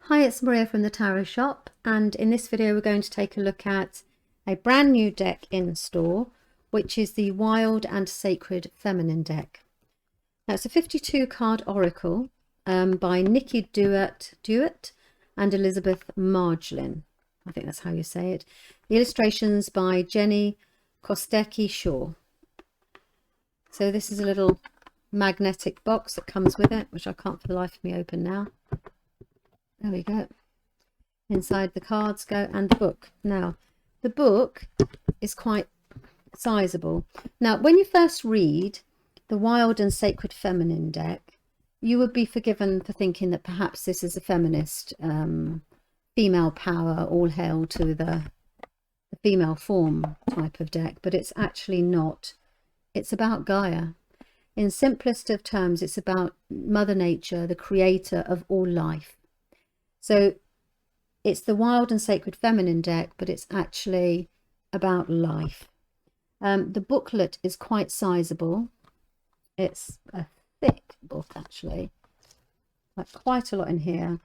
Hi, it's Maria from the Tarot Shop, and in this video we're going to take a look at a brand new deck in store, which is the Wild and Sacred Feminine deck. Now it's a 52 card oracle by Niki Dewart and Elizabeth Marglin. I think that's how you say it. The illustrations by Jenny Kostecki-Shaw. So this is a little magnetic box that comes with it, which I can't for the life of me open now. There we go. Inside the cards go, and the book. Now, the book is quite sizable. Now, when you first read the Wild and Sacred Feminine deck, you would be forgiven for thinking that perhaps this is a feminist, female power, all hail to the female form type of deck, but it's actually not. It's about Gaia. In simplest of terms, it's about Mother Nature, the creator of all life. So it's the Wild and Sacred Feminine deck, but it's actually about life. The booklet is quite sizable. It's a thick book, actually, like quite a lot in here.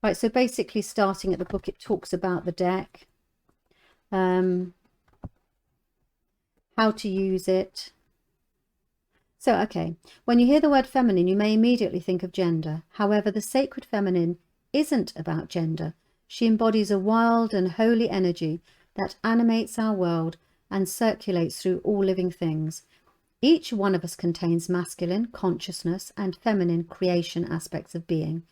Right, so basically starting at the book, it talks about the deck, how to use it. So, okay, when you hear the word feminine, you may immediately think of gender. However, the Sacred Feminine isn't about gender. She embodies a wild and holy energy that animates our world and circulates through all living things. Each one of us contains masculine, consciousness, and feminine creation aspects of being.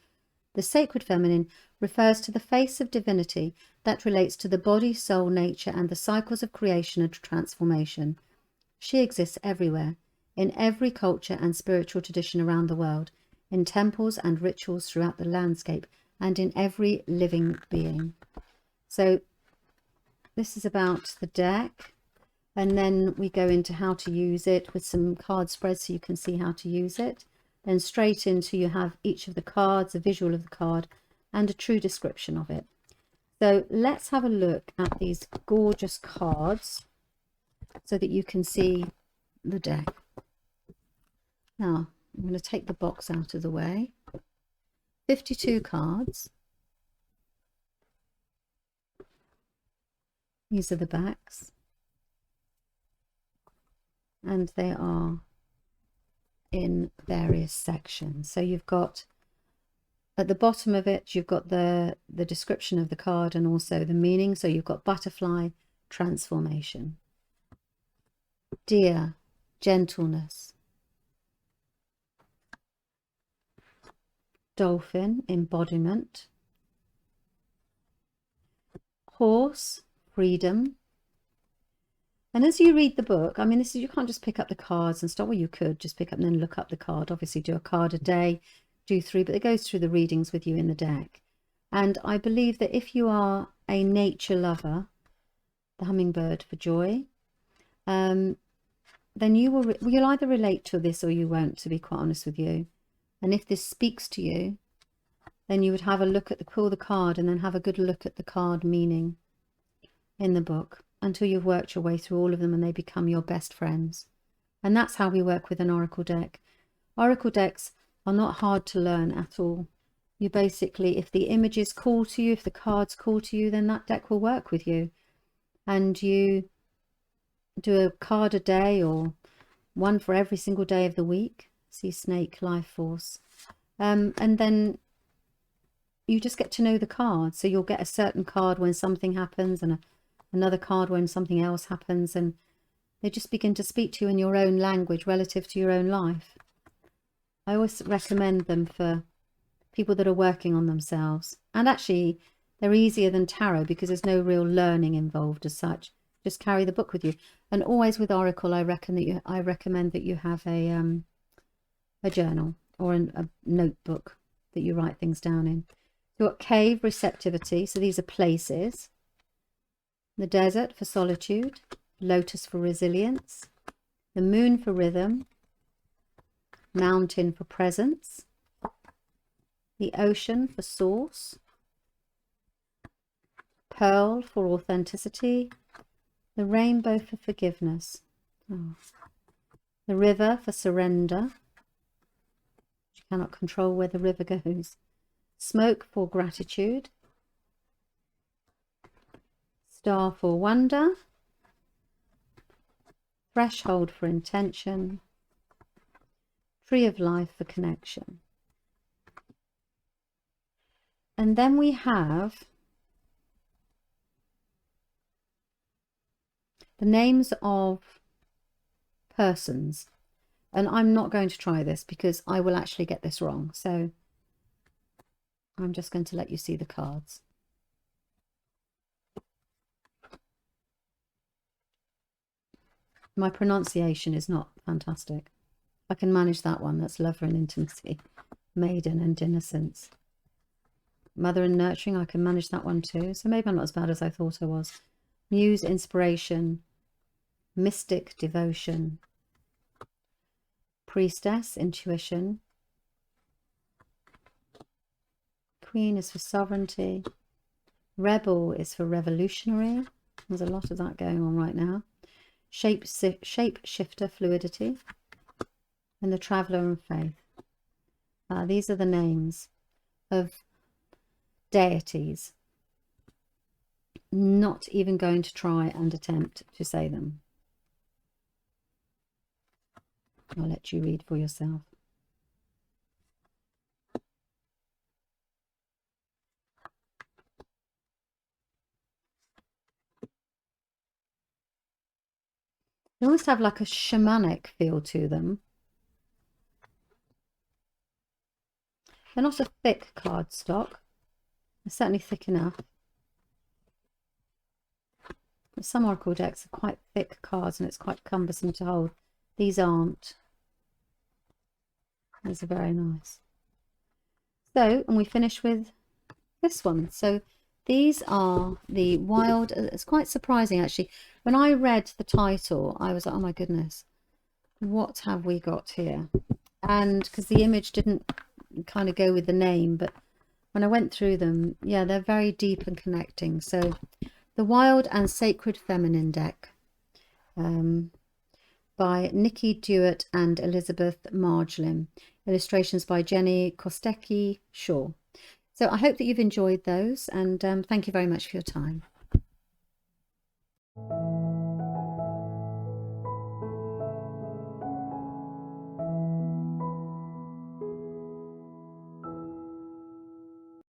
The Sacred Feminine refers to the face of divinity that relates to the body, soul, nature, and the cycles of creation and transformation. She exists everywhere, in every culture and spiritual tradition around the world, in temples and rituals throughout the landscape, and in every living being. So this is about the deck, and then we go into how to use it with some card spreads so you can see how to use it. Then straight into, you have each of the cards, a visual of the card, and a true description of it. So let's have a look at these gorgeous cards so that you can see the deck. Now I'm going to take the box out of the way. 52 cards. These are the backs, and they are in various sections. So you've got at the bottom of it, you've got the description of the card and also the meaning. So you've got butterfly, transformation, deer, gentleness, dolphin, embodiment, horse, freedom. And as you read the book, I mean, this is, you can't just pick up the cards and start. Well, you could just pick up and then look up the card. Obviously, do a card a day, do 3, but it goes through the readings with you in the deck. And I believe that if you are a nature lover, the hummingbird for joy, then you'll either relate to this or you won't, to be quite honest with you. And if this speaks to you, then you would have a look at pull the card and then have a good look at the card meaning in the book until you've worked your way through all of them and they become your best friends. And that's how we work with an oracle deck. Oracle decks are not hard to learn at all. You basically, if the images call to you, if the cards call to you, then that deck will work with you. And you do a card a day or one for every single day of the week. See snake, life force, and then you just get to know the cards. So you'll get a certain card when something happens and another card when something else happens, and they just begin to speak to you in your own language relative to your own life. I always recommend them for people that are working on themselves, and actually they're easier than tarot because there's no real learning involved as such. Just carry the book with you. And always with oracle, I recommend that you have a journal or a notebook that you write things down in. You've got cave, receptivity, so these are places. The desert for solitude, lotus for resilience, the moon for rhythm, mountain for presence, the ocean for source, pearl for authenticity, the rainbow for forgiveness, the river for surrender. Cannot control where the river goes. Smoke for gratitude. Star for wonder. Threshold for intention. Tree of life for connection. And then we have the names of persons. And I'm not going to try this because I will actually get this wrong. So I'm just going to let you see the cards. My pronunciation is not fantastic. I can manage that one. That's lover and intimacy, maiden and innocence. Mother and nurturing, I can manage that one too. So maybe I'm not as bad as I thought I was. Muse, inspiration. Mystic, devotion. Priestess, intuition. Queen is for sovereignty. Rebel is for revolutionary. There's a lot of that going on right now. Shapeshifter, fluidity. And the traveller and faith. These are the names of deities. Not even going to try and attempt to say them. I'll let you read for yourself. They almost have like a shamanic feel to them. They're not a thick cardstock. They're certainly thick enough. But some Oracle decks are quite thick cards and it's quite cumbersome to hold. These aren't. These are very nice. So, and we finish with this one. So these are the wild, it's quite surprising actually. When I read the title, I was like, oh my goodness, what have we got here? And because the image didn't kind of go with the name, but when I went through them, yeah, they're very deep and connecting. So the Wild and Sacred Feminine deck by Niki, Dewart and Elizabeth Marglin. Illustrations by Jenny Kostecki Shaw. So I hope that you've enjoyed those, and thank you very much for your time.